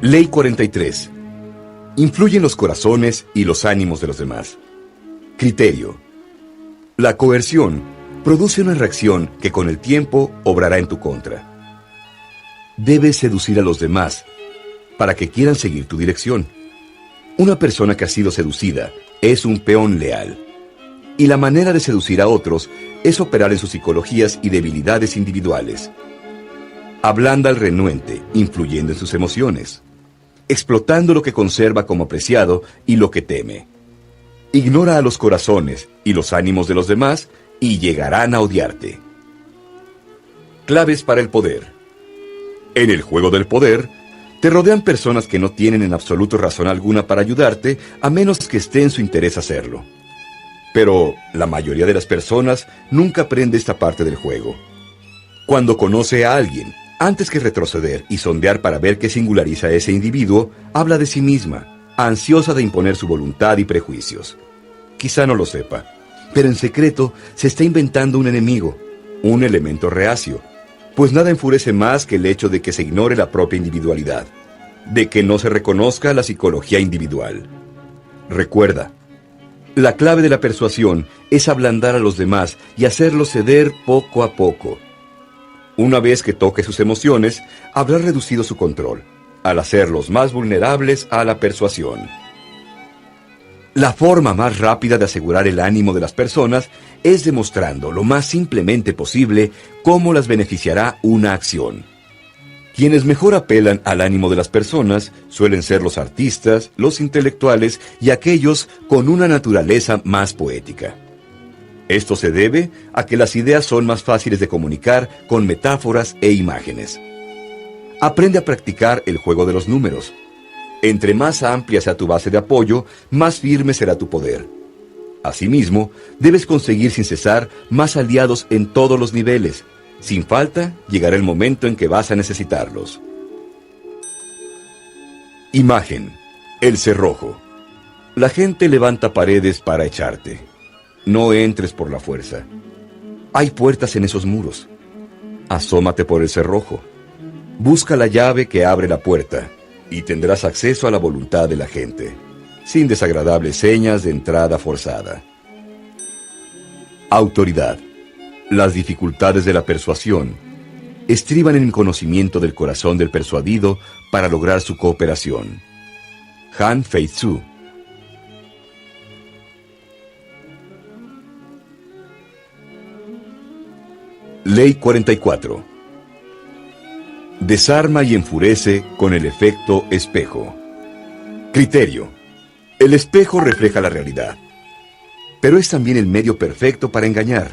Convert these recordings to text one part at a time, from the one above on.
Ley 43. Influyen los corazones y los ánimos de los demás. Criterio. La coerción produce una reacción que con el tiempo obrará en tu contra. Debes seducir a los demás para que quieran seguir tu dirección. Una persona que ha sido seducida es un peón leal. Y la manera de seducir a otros es operar en sus psicologías y debilidades individuales. Ablanda al renuente, influyendo en sus emociones, explotando lo que conserva como preciado y lo que teme. Ignora a los corazones y los ánimos de los demás y llegarán a odiarte. Claves para el poder. En el juego del poder, te rodean personas que no tienen en absoluto razón alguna para ayudarte, a menos que esté en su interés hacerlo. Pero la mayoría de las personas nunca aprende esta parte del juego. Cuando conoce a alguien, antes que retroceder y sondear para ver qué singulariza a ese individuo, habla de sí misma, ansiosa de imponer su voluntad y prejuicios. Quizá no lo sepa, pero en secreto se está inventando un enemigo, un elemento reacio, pues nada enfurece más que el hecho de que se ignore la propia individualidad, de que no se reconozca la psicología individual. Recuerda, la clave de la persuasión es ablandar a los demás y hacerlos ceder poco a poco. Una vez que toque sus emociones, habrá reducido su control, al hacerlos más vulnerables a la persuasión. La forma más rápida de asegurar el ánimo de las personas es demostrando lo más simplemente posible cómo las beneficiará una acción. Quienes mejor apelan al ánimo de las personas suelen ser los artistas, los intelectuales y aquellos con una naturaleza más poética. Esto se debe a que las ideas son más fáciles de comunicar con metáforas e imágenes. Aprende a practicar el juego de los números. Entre más amplia sea tu base de apoyo, más firme será tu poder. Asimismo, debes conseguir sin cesar más aliados en todos los niveles. Sin falta, llegará el momento en que vas a necesitarlos. Imagen. El cerrojo. La gente levanta paredes para echarte. No entres por la fuerza. Hay puertas en esos muros. Asómate por el cerrojo. Busca la llave que abre la puerta y tendrás acceso a la voluntad de la gente, sin desagradables señas de entrada forzada. Autoridad. Las dificultades de la persuasión estriban en el conocimiento del corazón del persuadido para lograr su cooperación. Han Fei-Tzu. Ley 44. Desarma y enfurece con el efecto espejo. Criterio. El espejo refleja la realidad, pero es también el medio perfecto para engañar.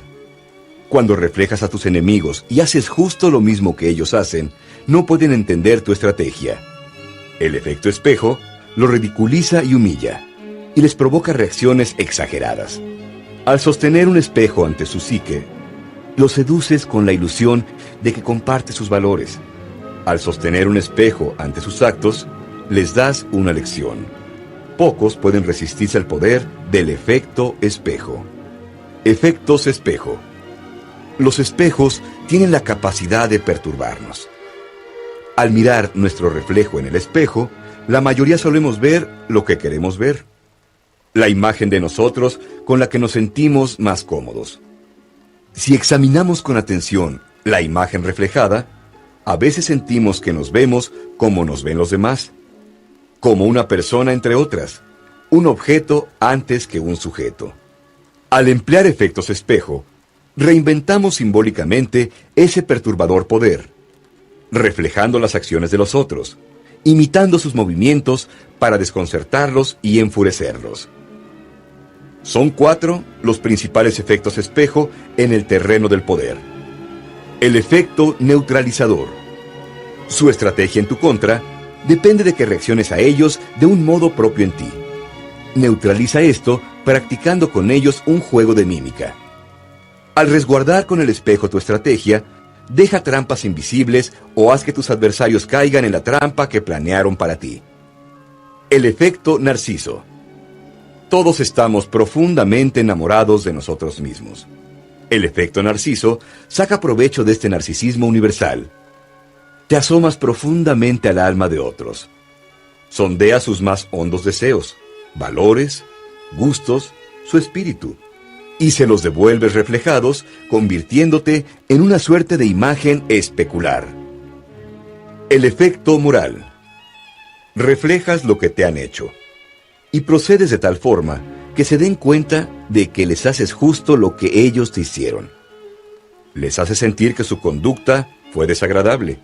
Cuando reflejas a tus enemigos y haces justo lo mismo que ellos hacen, no pueden entender tu estrategia. El efecto espejo los ridiculiza y humilla, y les provoca reacciones exageradas. Al sostener un espejo ante su psique, los seduces con la ilusión de que comparte sus valores. Al sostener un espejo ante sus actos, les das una lección. Pocos pueden resistirse al poder del efecto espejo. Efectos espejo. Los espejos tienen la capacidad de perturbarnos. Al mirar nuestro reflejo en el espejo, la mayoría solemos ver lo que queremos ver. La imagen de nosotros con la que nos sentimos más cómodos. Si examinamos con atención la imagen reflejada, a veces sentimos que nos vemos como nos ven los demás, como una persona entre otras, un objeto antes que un sujeto. Al emplear efectos espejo, reinventamos simbólicamente ese perturbador poder, reflejando las acciones de los otros, imitando sus movimientos para desconcertarlos y enfurecerlos. Son 4 los principales efectos espejo en el terreno del poder. El efecto neutralizador. Su estrategia en tu contra depende de que reacciones a ellos de un modo propio en ti. Neutraliza esto practicando con ellos un juego de mímica. Al resguardar con el espejo tu estrategia, deja trampas invisibles o haz que tus adversarios caigan en la trampa que planearon para ti. El efecto narciso. Todos estamos profundamente enamorados de nosotros mismos. El efecto narciso saca provecho de este narcisismo universal. Te asomas profundamente al alma de otros. Sondea sus más hondos deseos, valores, gustos, su espíritu, y se los devuelves reflejados, convirtiéndote en una suerte de imagen especular. El efecto moral. Reflejas lo que te han hecho, y procedes de tal forma que se den cuenta de que les haces justo lo que ellos te hicieron. Les haces sentir que su conducta fue desagradable,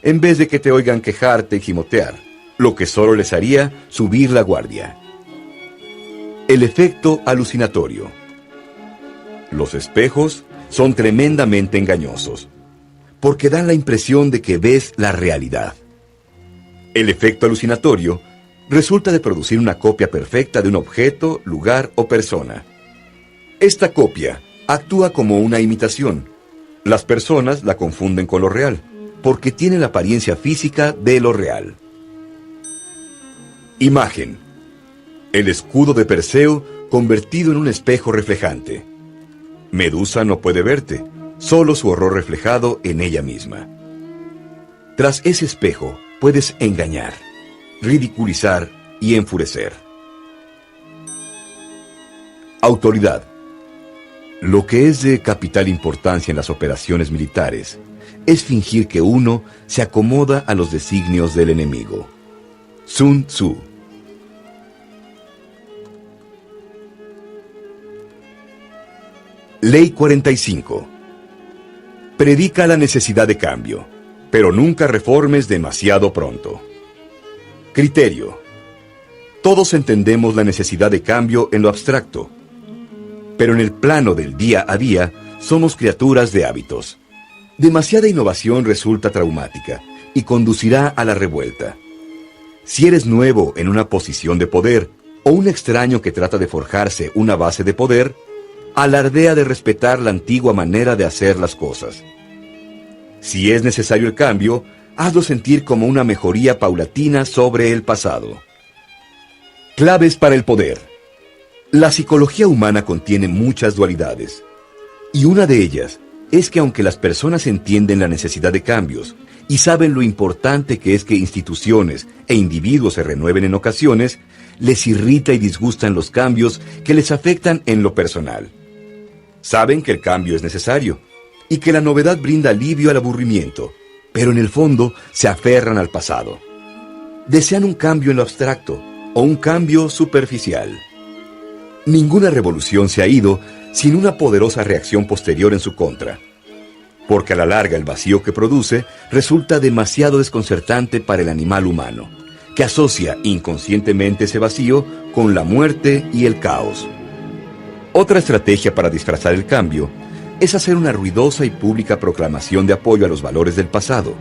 en vez de que te oigan quejarte y gimotear, lo que solo les haría subir la guardia. El efecto alucinatorio. Los espejos son tremendamente engañosos, porque dan la impresión de que ves la realidad. El efecto alucinatorio resulta de producir una copia perfecta de un objeto, lugar o persona. Esta copia actúa como una imitación. Las personas la confunden con lo real, porque tiene la apariencia física de lo real. Imagen. El escudo de Perseo convertido en un espejo reflejante. Medusa no puede verte, solo su horror reflejado en ella misma. Tras ese espejo puedes engañar, ridiculizar y enfurecer. Autoridad. Lo que es de capital importancia en las operaciones militares es fingir que uno se acomoda a los designios del enemigo. Sun Tzu. Ley 45. Predica la necesidad de cambio, pero nunca reformes demasiado pronto. Criterio. Todos entendemos la necesidad de cambio en lo abstracto, pero en el plano del día a día somos criaturas de hábitos. Demasiada innovación resulta traumática y conducirá a la revuelta. Si eres nuevo en una posición de poder o un extraño que trata de forjarse una base de poder, alardea de respetar la antigua manera de hacer las cosas. Si es necesario el cambio, hazlo sentir como una mejoría paulatina sobre el pasado. Claves para el poder. La psicología humana contiene muchas dualidades, y una de ellas es que aunque las personas entienden la necesidad de cambios y saben lo importante que es que instituciones e individuos se renueven en ocasiones, les irrita y disgustan los cambios que les afectan en lo personal. Saben que el cambio es necesario y que la novedad brinda alivio al aburrimiento, pero en el fondo se aferran al pasado. Desean un cambio en lo abstracto o un cambio superficial. Ninguna revolución se ha ido sin una poderosa reacción posterior en su contra, porque a la larga el vacío que produce resulta demasiado desconcertante para el animal humano, que asocia inconscientemente ese vacío con la muerte y el caos. Otra estrategia para disfrazar el cambio es hacer una ruidosa y pública proclamación de apoyo a los valores del pasado.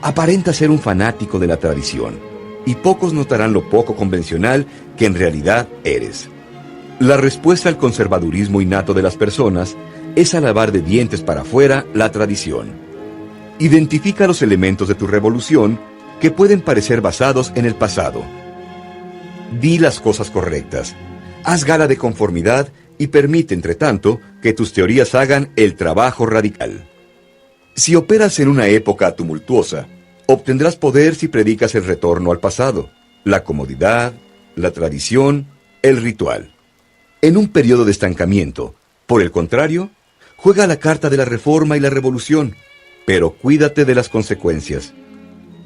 Aparenta ser un fanático de la tradición, y pocos notarán lo poco convencional que en realidad eres. La respuesta al conservadurismo innato de las personas es alabar de dientes para afuera la tradición. Identifica los elementos de tu revolución que pueden parecer basados en el pasado. Di las cosas correctas, haz gala de conformidad y permite, entre tanto, que tus teorías hagan el trabajo radical. Si operas en una época tumultuosa, obtendrás poder si predicas el retorno al pasado, la comodidad, la tradición, el ritual. En un periodo de estancamiento, por el contrario, juega la carta de la reforma y la revolución, pero cuídate de las consecuencias.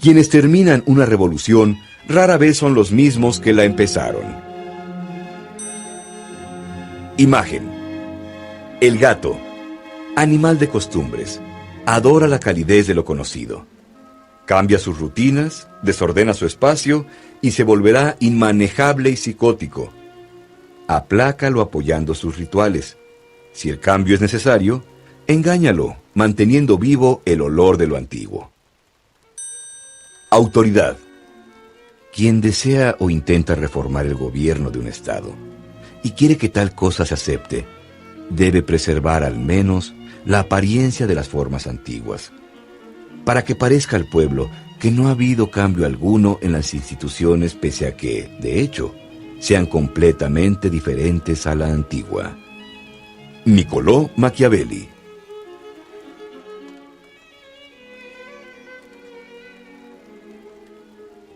Quienes terminan una revolución rara vez son los mismos que la empezaron. Imagen. El gato, animal de costumbres, adora la calidez de lo conocido. Cambia sus rutinas, desordena su espacio y se volverá inmanejable y psicótico. Aplácalo apoyando sus rituales. Si el cambio es necesario, engáñalo, manteniendo vivo el olor de lo antiguo. Autoridad. Quien desea o intenta reformar el gobierno de un estado y quiere que tal cosa se acepte, debe preservar al menos la apariencia de las formas antiguas, para que parezca al pueblo que no ha habido cambio alguno en las instituciones pese a que, de hecho, sean completamente diferentes a la antigua. Niccolò Machiavelli.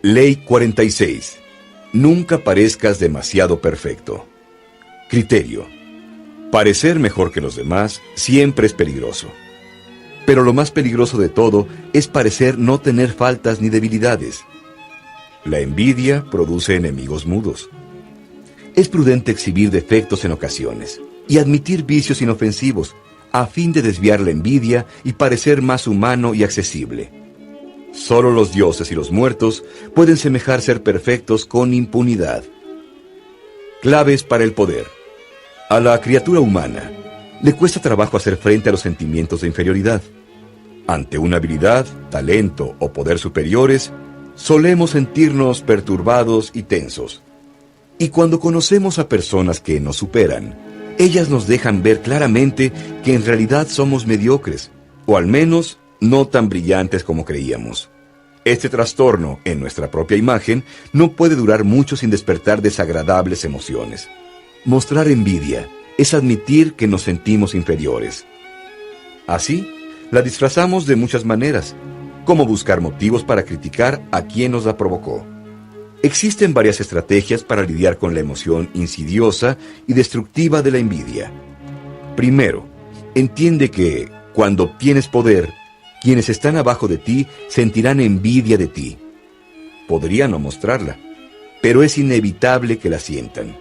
Ley 46. Nunca parezcas demasiado perfecto. Criterio. Parecer mejor que los demás siempre es peligroso. Pero lo más peligroso de todo es parecer no tener faltas ni debilidades. La envidia produce enemigos mudos. Es prudente exhibir defectos en ocasiones y admitir vicios inofensivos a fin de desviar la envidia y parecer más humano y accesible. Solo los dioses y los muertos pueden semejar ser perfectos con impunidad. Claves para el poder. A la criatura humana le cuesta trabajo hacer frente a los sentimientos de inferioridad. Ante una habilidad, talento o poder superiores, solemos sentirnos perturbados y tensos. Y cuando conocemos a personas que nos superan, ellas nos dejan ver claramente que en realidad somos mediocres, o al menos no tan brillantes como creíamos. Este trastorno en nuestra propia imagen no puede durar mucho sin despertar desagradables emociones. Mostrar envidia es admitir que nos sentimos inferiores. Así, la disfrazamos de muchas maneras, como buscar motivos para criticar a quien nos la provocó. Existen varias estrategias para lidiar con la emoción insidiosa y destructiva de la envidia. Primero, entiende que, cuando obtienes poder, quienes están abajo de ti sentirán envidia de ti. Podrían no mostrarla, pero es inevitable que la sientan.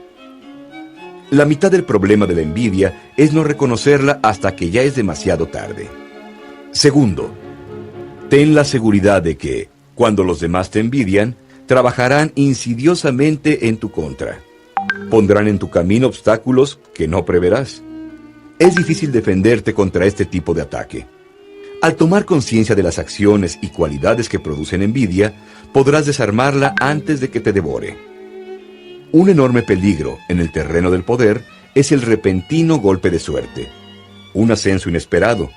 La mitad del problema de la envidia es no reconocerla hasta que ya es demasiado tarde. Segundo, ten la seguridad de que, cuando los demás te envidian, trabajarán insidiosamente en tu contra. Pondrán en tu camino obstáculos que no preverás. Es difícil defenderte contra este tipo de ataque. Al tomar conciencia de las acciones y cualidades que producen envidia, podrás desarmarla antes de que te devore. Un enorme peligro en el terreno del poder es el repentino golpe de suerte, un ascenso inesperado,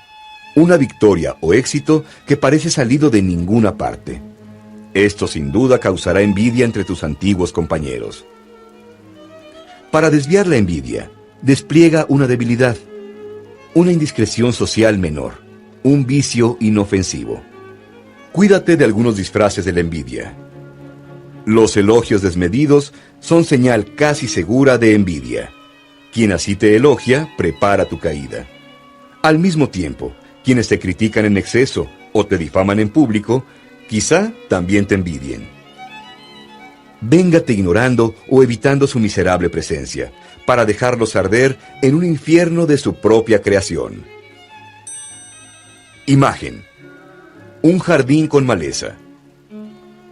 una victoria o éxito que parece salido de ninguna parte. Esto sin duda causará envidia entre tus antiguos compañeros. Para desviar la envidia, despliega una debilidad, una indiscreción social menor, un vicio inofensivo. Cuídate de algunos disfraces de la envidia. Los elogios desmedidos son señal casi segura de envidia. Quien así te elogia, prepara tu caída. Al mismo tiempo, quienes te critican en exceso o te difaman en público, quizá también te envidien. Véngate ignorando o evitando su miserable presencia, para dejarlos arder en un infierno de su propia creación. Imagen. Un jardín con maleza.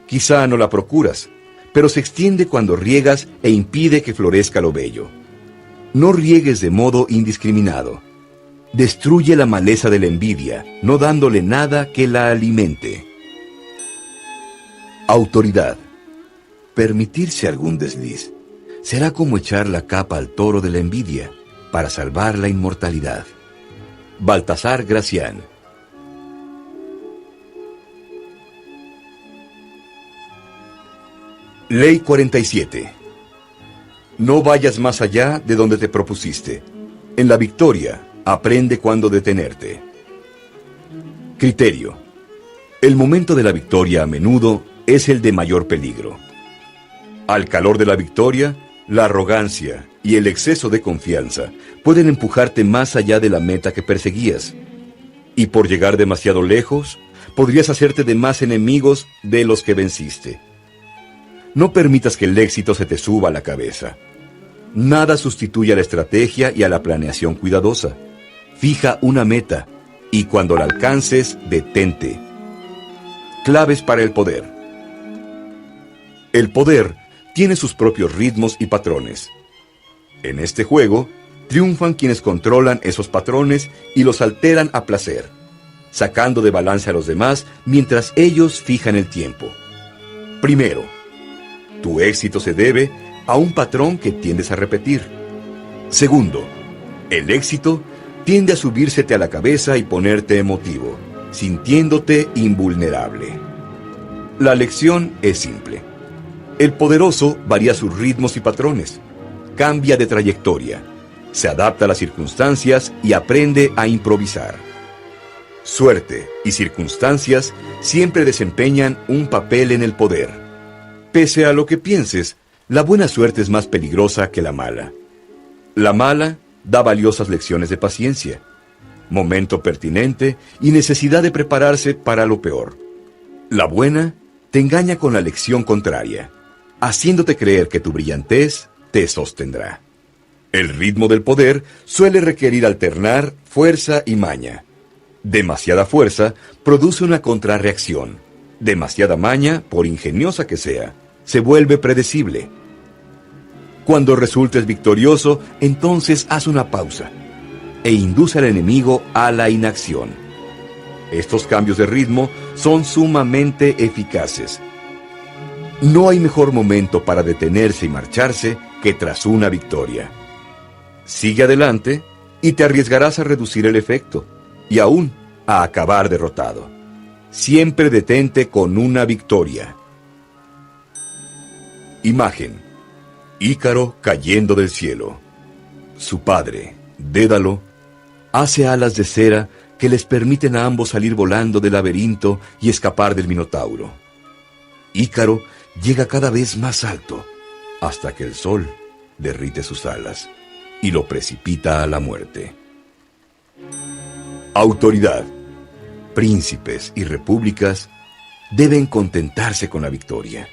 Quizá no la procuras, pero se extiende cuando riegas e impide que florezca lo bello. No riegues de modo indiscriminado. Destruye la maleza de la envidia, no dándole nada que la alimente. Autoridad. Permitirse algún desliz será como echar la capa al toro de la envidia para salvar la inmortalidad. Baltasar Gracián. Ley 47. No vayas más allá de donde te propusiste. En la victoria, aprende cuándo detenerte. Criterio. El momento de la victoria a menudo es el de mayor peligro. Al calor de la victoria, la arrogancia y el exceso de confianza pueden empujarte más allá de la meta que perseguías. Y por llegar demasiado lejos, podrías hacerte de más enemigos de los que venciste. No permitas que el éxito se te suba a la cabeza. Nada sustituye a la estrategia y a la planeación cuidadosa. Fija una meta y cuando la alcances, detente. Claves para el poder. El poder tiene sus propios ritmos y patrones. En este juego, triunfan quienes controlan esos patrones y los alteran a placer, sacando de balance a los demás mientras ellos fijan el tiempo. Primero, tu éxito se debe a un patrón que tiendes a repetir. Segundo, el éxito tiende a subírsete a la cabeza y ponerte emotivo, sintiéndote invulnerable. La lección es simple. El poderoso varía sus ritmos y patrones, cambia de trayectoria, se adapta a las circunstancias y aprende a improvisar. Suerte y circunstancias siempre desempeñan un papel en el poder, Pese a lo que pienses, la buena suerte es más peligrosa que la mala. La mala da valiosas lecciones de paciencia, momento pertinente y necesidad de prepararse para lo peor. La buena te engaña con la lección contraria, haciéndote creer que tu brillantez te sostendrá. El ritmo del poder suele requerir alternar fuerza y maña. Demasiada fuerza produce una contrarreacción. Demasiada maña, por ingeniosa que sea, se vuelve predecible. Cuando resultes victorioso, entonces haz una pausa e induce al enemigo a la inacción. Estos cambios de ritmo son sumamente eficaces. No hay mejor momento para detenerse y marcharse que tras una victoria. Sigue adelante y te arriesgarás a reducir el efecto y aún a acabar derrotado. Siempre detente con una victoria. Imagen: Ícaro cayendo del cielo. Su padre, Dédalo, hace alas de cera que les permiten a ambos salir volando del laberinto y escapar del Minotauro. Ícaro llega cada vez más alto, hasta que el sol derrite sus alas y lo precipita a la muerte. Autoridad, príncipes y repúblicas deben contentarse con la victoria,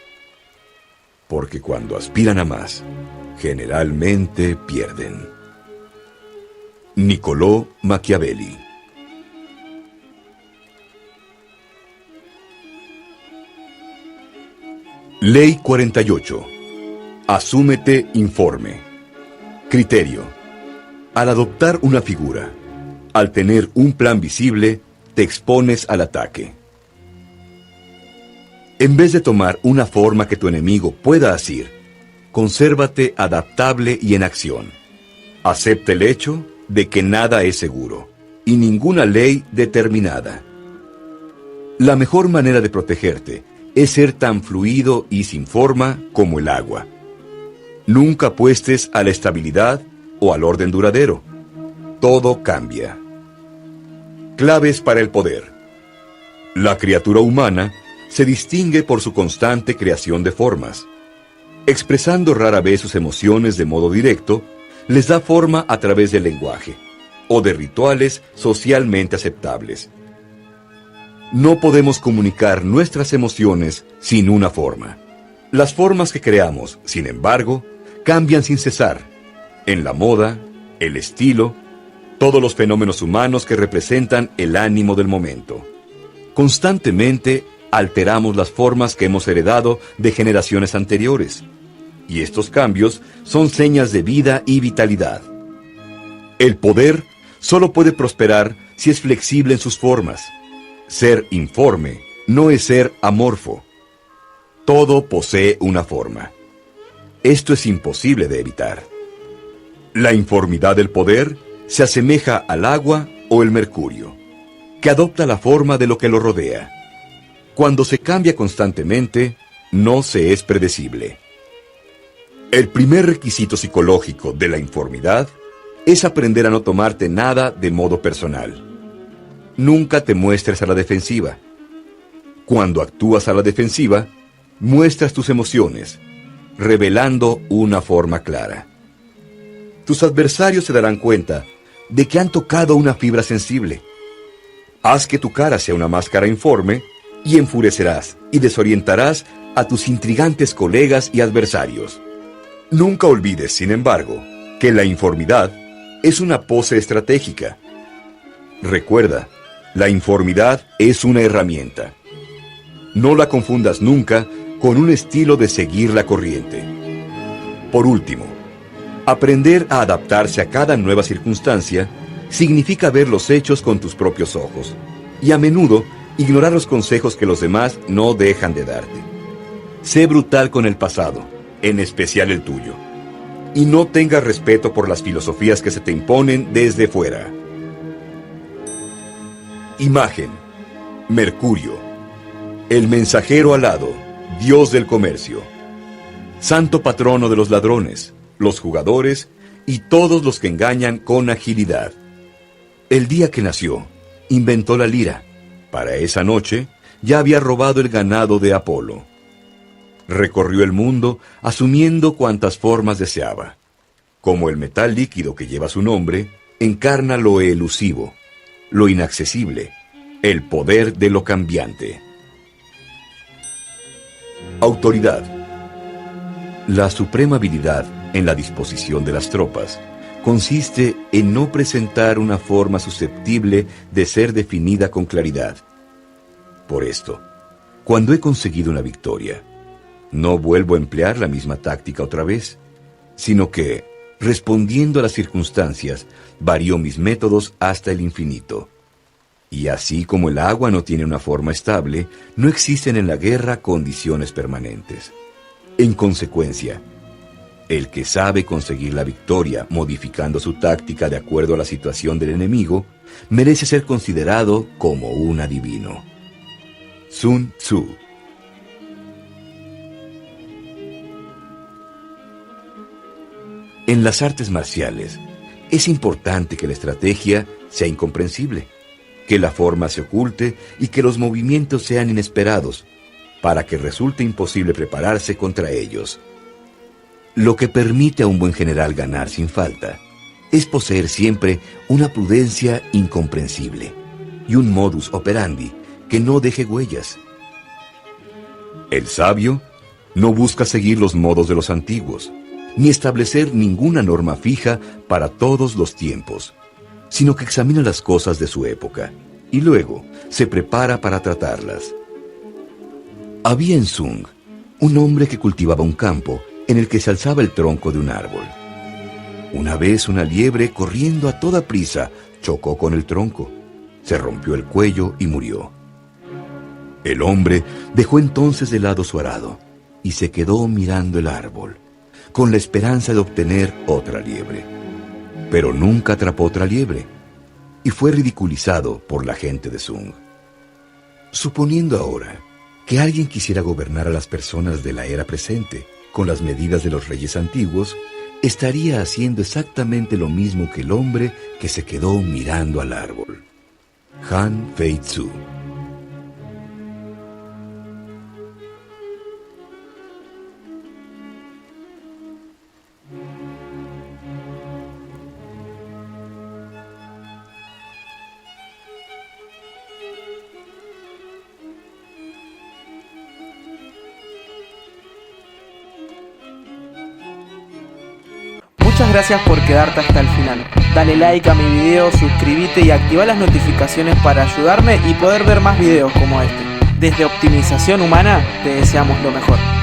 porque cuando aspiran a más, generalmente pierden. Niccolò Machiavelli. Ley 48. Asúmete informe. Criterio: al adoptar una figura, al tener un plan visible, te expones al ataque. En vez de tomar una forma que tu enemigo pueda asir, consérvate adaptable y en acción. Acepta el hecho de que nada es seguro y ninguna ley determinada. La mejor manera de protegerte es ser tan fluido y sin forma como el agua. Nunca apuestes a la estabilidad o al orden duradero. Todo cambia. Claves para el poder. La criatura humana se distingue por su constante creación de formas. Expresando rara vez sus emociones de modo directo, les da forma a través del lenguaje o de rituales socialmente aceptables. No podemos comunicar nuestras emociones sin una forma. Las formas que creamos, sin embargo, cambian sin cesar. En la moda, el estilo, todos los fenómenos humanos que representan el ánimo del momento. Constantemente alteramos las formas que hemos heredado de generaciones anteriores, y estos cambios son señas de vida y vitalidad. El poder solo puede prosperar si es flexible en sus formas. Ser informe no es ser amorfo. Todo posee una forma. Esto es imposible de evitar. La informidad del poder se asemeja al agua o el mercurio, que adopta la forma de lo que lo rodea. Cuando se cambia constantemente, no se es predecible. El primer requisito psicológico de la informidad es aprender a no tomarte nada de modo personal. Nunca te muestres a la defensiva. Cuando actúas a la defensiva, muestras tus emociones, revelando una forma clara. Tus adversarios se darán cuenta de que han tocado una fibra sensible. Haz que tu cara sea una máscara informe y enfurecerás y desorientarás a tus intrigantes colegas y adversarios. Nunca olvides, sin embargo, que la informidad es una pose estratégica. Recuerda, la informidad es una herramienta. No la confundas nunca con un estilo de seguir la corriente. Por último, aprender a adaptarse a cada nueva circunstancia significa ver los hechos con tus propios ojos y a menudo ignorar los consejos que los demás no dejan de darte. Sé brutal con el pasado, en especial el tuyo, y no tengas respeto por las filosofías que se te imponen desde fuera. Imagen: Mercurio, el mensajero alado, dios del comercio, santo patrono de los ladrones, los jugadores y todos los que engañan con agilidad. El día que nació, inventó la lira. Para esa noche, ya había robado el ganado de Apolo. Recorrió el mundo asumiendo cuantas formas deseaba. Como el metal líquido que lleva su nombre, encarna lo elusivo, lo inaccesible, el poder de lo cambiante. Autoridad. La suprema habilidad en la disposición de las tropas consiste en no presentar una forma susceptible de ser definida con claridad. Por esto, cuando he conseguido una victoria, no vuelvo a emplear la misma táctica otra vez, sino que, respondiendo a las circunstancias, varío mis métodos hasta el infinito. Y así como el agua no tiene una forma estable, no existen en la guerra condiciones permanentes. En consecuencia, el que sabe conseguir la victoria modificando su táctica de acuerdo a la situación del enemigo, merece ser considerado como un adivino. Sun Tzu. En las artes marciales, es importante que la estrategia sea incomprensible, que la forma se oculte y que los movimientos sean inesperados, para que resulte imposible prepararse contra ellos. Lo que permite a un buen general ganar sin falta es poseer siempre una prudencia incomprensible y un modus operandi que no deje huellas. El sabio no busca seguir los modos de los antiguos, ni establecer ninguna norma fija para todos los tiempos, sino que examina las cosas de su época y luego se prepara para tratarlas. Había en Sung un hombre que cultivaba un campo en el que se alzaba el tronco de un árbol. Una vez una liebre, corriendo a toda prisa, chocó con el tronco, se rompió el cuello y murió. El hombre dejó entonces de lado su arado y se quedó mirando el árbol, con la esperanza de obtener otra liebre. Pero nunca atrapó otra liebre, y fue ridiculizado por la gente de Sung. Suponiendo ahora que alguien quisiera gobernar a las personas de la era presente con las medidas de los reyes antiguos, estaría haciendo exactamente lo mismo que el hombre que se quedó mirando al árbol. Han Fei Tzu. Muchas gracias por quedarte hasta el final. Dale like a mi video, suscríbete y activa las notificaciones para ayudarme y poder ver más videos como este. Desde Optimización Humana te deseamos lo mejor.